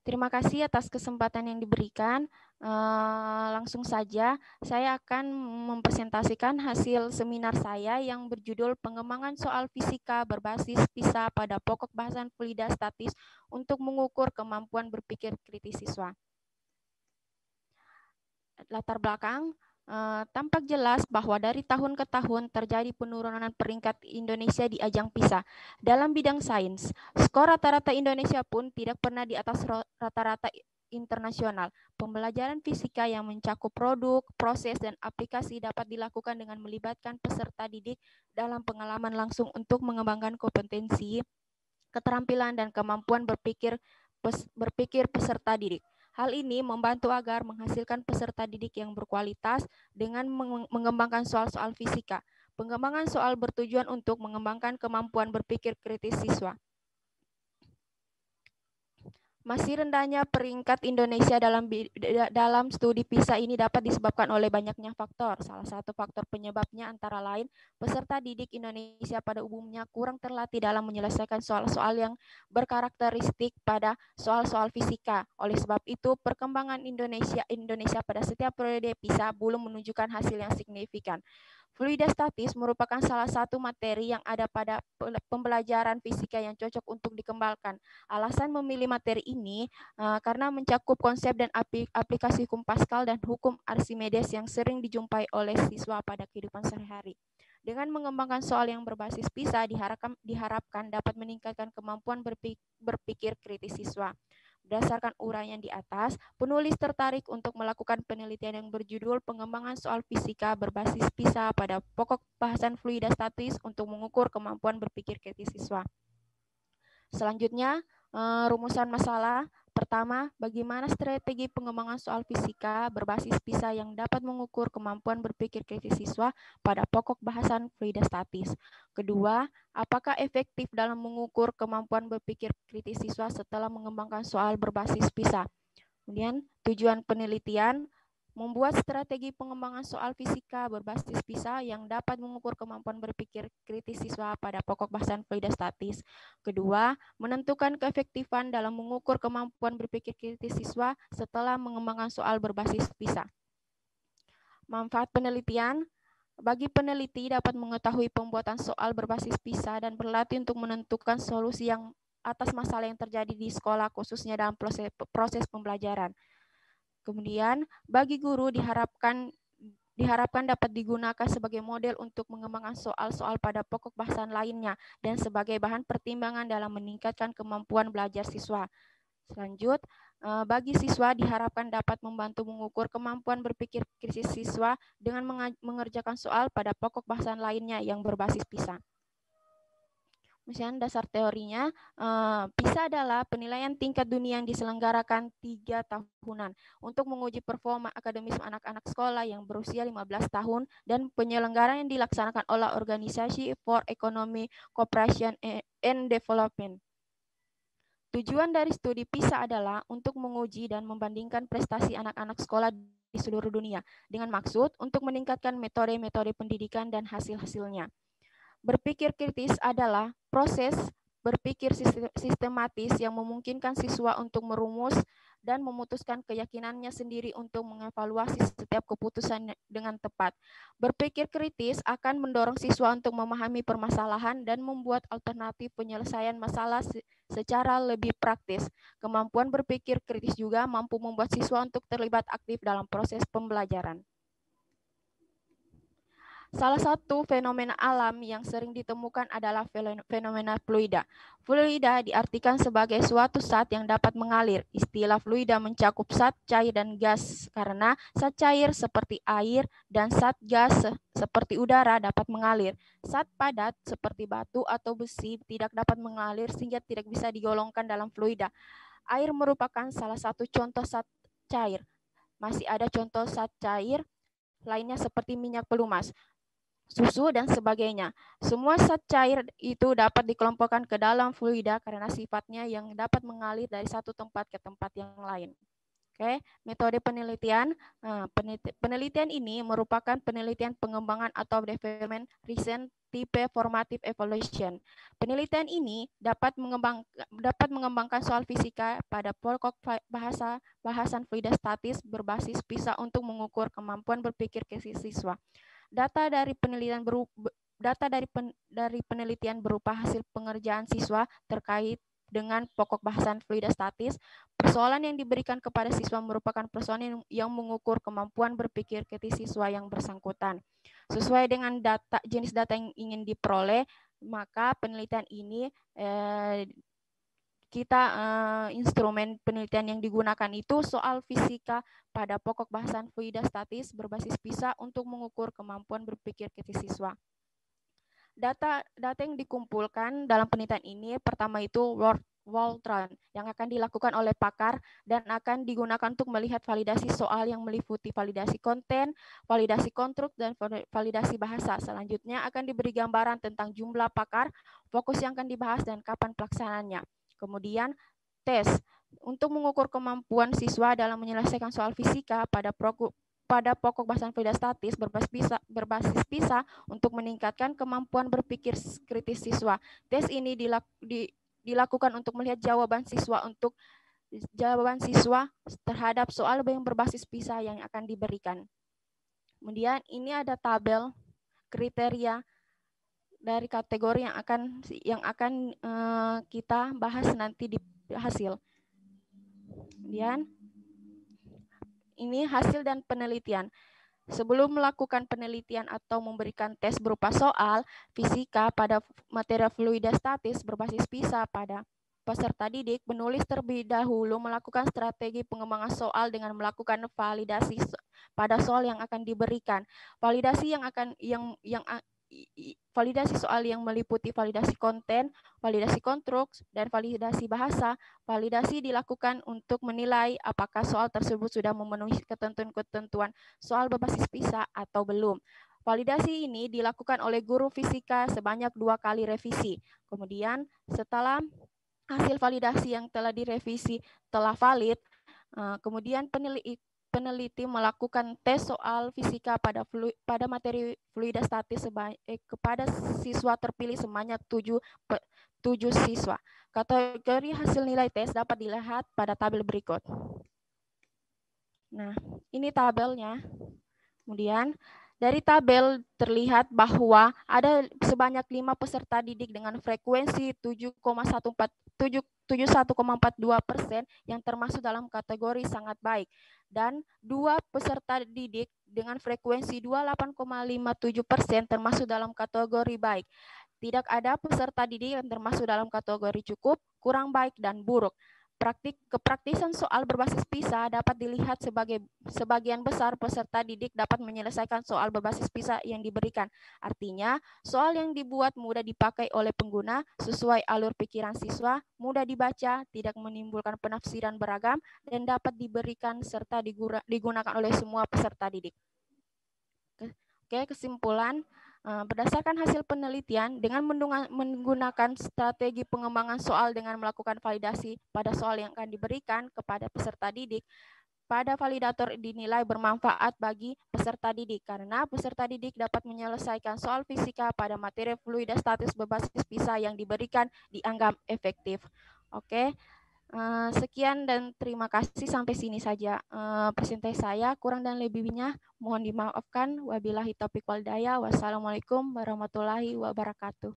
Terima kasih atas kesempatan yang diberikan. Langsung saja, saya akan mempresentasikan hasil seminar saya yang berjudul Pengembangan Soal Fisika Berbasis PISA pada Pokok Bahasan Fluida Statis untuk mengukur kemampuan berpikir kritis siswa. Latar belakang, tampak jelas bahwa dari tahun ke tahun terjadi penurunan peringkat Indonesia di ajang PISA. Dalam bidang sains, skor rata-rata Indonesia pun tidak pernah di atas rata-rata internasional. Pembelajaran fisika yang mencakup produk, proses, dan aplikasi dapat dilakukan dengan melibatkan peserta didik dalam pengalaman langsung untuk mengembangkan kompetensi, keterampilan, dan kemampuan berpikir peserta didik. Hal ini membantu agar menghasilkan peserta didik yang berkualitas dengan mengembangkan soal-soal fisika. Pengembangan soal bertujuan untuk mengembangkan kemampuan berpikir kritis siswa. Masih rendahnya peringkat Indonesia dalam studi PISA ini dapat disebabkan oleh banyaknya faktor. Salah satu faktor penyebabnya antara lain peserta didik Indonesia pada umumnya kurang terlatih dalam menyelesaikan soal-soal yang berkarakteristik pada soal-soal fisika. Oleh sebab itu, perkembangan Indonesia pada setiap periode PISA belum menunjukkan hasil yang signifikan. Fluida statis merupakan salah satu materi yang ada pada pembelajaran fisika yang cocok untuk dikembangkan. Alasan memilih materi ini karena mencakup konsep dan aplikasi hukum Pascal dan hukum Archimedes yang sering dijumpai oleh siswa pada kehidupan sehari-hari. Dengan mengembangkan soal yang berbasis PISA diharapkan dapat meningkatkan kemampuan berpikir kritis siswa. Berdasarkan uraian di atas, penulis tertarik untuk melakukan penelitian yang berjudul Pengembangan Soal Fisika Berbasis PISA pada Pokok Bahasan Fluida Statis untuk mengukur kemampuan berpikir kritis siswa. Selanjutnya, rumusan masalah. Pertama, bagaimana strategi pengembangan soal fisika berbasis PISA yang dapat mengukur kemampuan berpikir kritis siswa pada pokok bahasan fluida statis. Kedua, apakah efektif dalam mengukur kemampuan berpikir kritis siswa setelah mengembangkan soal berbasis PISA. Kemudian, tujuan penelitian, membuat strategi pengembangan soal fisika berbasis PISA yang dapat mengukur kemampuan berpikir kritis siswa pada pokok bahasan fluida statis. Kedua, menentukan keefektifan dalam mengukur kemampuan berpikir kritis siswa setelah mengembangkan soal berbasis PISA. Manfaat penelitian, bagi peneliti dapat mengetahui pembuatan soal berbasis PISA dan berlatih untuk menentukan solusi yang atas masalah yang terjadi di sekolah, khususnya dalam proses pembelajaran. Kemudian, bagi guru diharapkan dapat digunakan sebagai model untuk mengembangkan soal-soal pada pokok bahasan lainnya dan sebagai bahan pertimbangan dalam meningkatkan kemampuan belajar siswa. Selanjut, bagi siswa diharapkan dapat membantu mengukur kemampuan berpikir kritis siswa dengan mengerjakan soal pada pokok bahasan lainnya yang berbasis PISA. Misalnya dasar teorinya, PISA adalah penilaian tingkat dunia yang diselenggarakan 3 tahunan untuk menguji performa akademis anak-anak sekolah yang berusia 15 tahun dan penyelenggaraan yang dilaksanakan oleh Organisasi for Economic Cooperation and Development. Tujuan dari studi PISA adalah untuk menguji dan membandingkan prestasi anak-anak sekolah di seluruh dunia dengan maksud untuk meningkatkan metode-metode pendidikan dan hasil-hasilnya. Berpikir kritis adalah proses berpikir sistematis yang memungkinkan siswa untuk merumus dan memutuskan keyakinannya sendiri untuk mengevaluasi setiap keputusan dengan tepat. Berpikir kritis akan mendorong siswa untuk memahami permasalahan dan membuat alternatif penyelesaian masalah secara lebih praktis. Kemampuan berpikir kritis juga mampu membuat siswa untuk terlibat aktif dalam proses pembelajaran. Salah satu fenomena alam yang sering ditemukan adalah fenomena fluida. Fluida diartikan sebagai suatu zat yang dapat mengalir. Istilah fluida mencakup zat cair dan gas karena zat cair seperti air dan zat gas seperti udara dapat mengalir. Zat padat seperti batu atau besi tidak dapat mengalir sehingga tidak bisa digolongkan dalam fluida. Air merupakan salah satu contoh zat cair. Masih ada contoh zat cair lainnya seperti minyak pelumas, susu, dan sebagainya. Semua zat cair itu dapat dikelompokkan ke dalam fluida karena sifatnya yang dapat mengalir dari satu tempat ke tempat yang lain. Oke, metode penelitian. Penelitian ini merupakan penelitian pengembangan atau development recent tipe formative evaluation. Penelitian ini dapat mengembangkan soal fisika pada pokok bahasan fluida statis berbasis PISA untuk mengukur kemampuan berpikir siswa. Data dari penelitian berupa hasil pengerjaan siswa terkait dengan pokok bahasan fluida statis. Persoalan yang diberikan kepada siswa merupakan persoalan yang mengukur kemampuan berpikir kritis siswa yang bersangkutan. Sesuai dengan jenis data yang ingin diperoleh, maka penelitian ini instrumen penelitian yang digunakan itu soal fisika pada pokok bahasan fluida statis berbasis PISA untuk mengukur kemampuan berpikir kritis siswa. Data yang dikumpulkan dalam penelitian ini pertama itu word run yang akan dilakukan oleh pakar dan akan digunakan untuk melihat validasi soal yang meliputi validasi konten, validasi konstruk, dan validasi bahasa. Selanjutnya akan diberi gambaran tentang jumlah pakar, fokus yang akan dibahas, dan kapan pelaksanaannya. Kemudian tes untuk mengukur kemampuan siswa dalam menyelesaikan soal fisika pada pokok bahasan fluida statis berbasis PISA untuk meningkatkan kemampuan berpikir kritis siswa. Tes ini dilakukan untuk melihat jawaban siswa terhadap soal yang berbasis PISA yang akan diberikan. Kemudian ini ada tabel kriteria dari kategori yang akan kita bahas nanti di hasil. Kemudian ini hasil dan penelitian. Sebelum melakukan penelitian atau memberikan tes berupa soal fisika pada materi fluida statis berbasis PISA pada peserta didik, penulis terlebih dahulu melakukan strategi pengembangan soal dengan melakukan validasi pada soal yang akan diberikan. Validasi soal yang meliputi validasi konten, validasi konstruk, dan validasi bahasa. Validasi dilakukan untuk menilai apakah soal tersebut sudah memenuhi ketentuan-ketentuan soal berbasis PISA atau belum. Validasi ini dilakukan oleh guru fisika sebanyak 2 kali revisi. Kemudian setelah hasil validasi yang telah direvisi telah valid, kemudian peneliti melakukan tes soal fisika pada materi fluida statis kepada siswa terpilih sebanyak 7 siswa. Kategori hasil nilai tes dapat dilihat pada tabel berikut. Nah, ini tabelnya. Kemudian dari tabel terlihat bahwa ada sebanyak 5 peserta didik dengan frekuensi 71,42% yang termasuk dalam kategori sangat baik, dan 2 peserta didik dengan frekuensi 28,57% termasuk dalam kategori baik. Tidak ada peserta didik yang termasuk dalam kategori cukup, kurang baik, dan buruk. Kepraktisan soal berbasis PISA dapat dilihat sebagian besar peserta didik dapat menyelesaikan soal berbasis PISA yang diberikan. Artinya, soal yang dibuat mudah dipakai oleh pengguna, sesuai alur pikiran siswa, mudah dibaca, tidak menimbulkan penafsiran beragam, dan dapat diberikan serta digunakan oleh semua peserta didik. Oke, kesimpulan. Berdasarkan hasil penelitian, dengan menggunakan strategi pengembangan soal dengan melakukan validasi pada soal yang akan diberikan kepada peserta didik, pada validator dinilai bermanfaat bagi peserta didik karena peserta didik dapat menyelesaikan soal fisika pada materi fluida statis berbasis PISA yang diberikan dianggap efektif. Oke. Sekian dan terima kasih, sampai sini saja presentasi saya. Kurang dan lebihnya mohon dimaafkan. Wabillahi taufiq wal hidayah. Wassalamualaikum warahmatullahi wabarakatuh.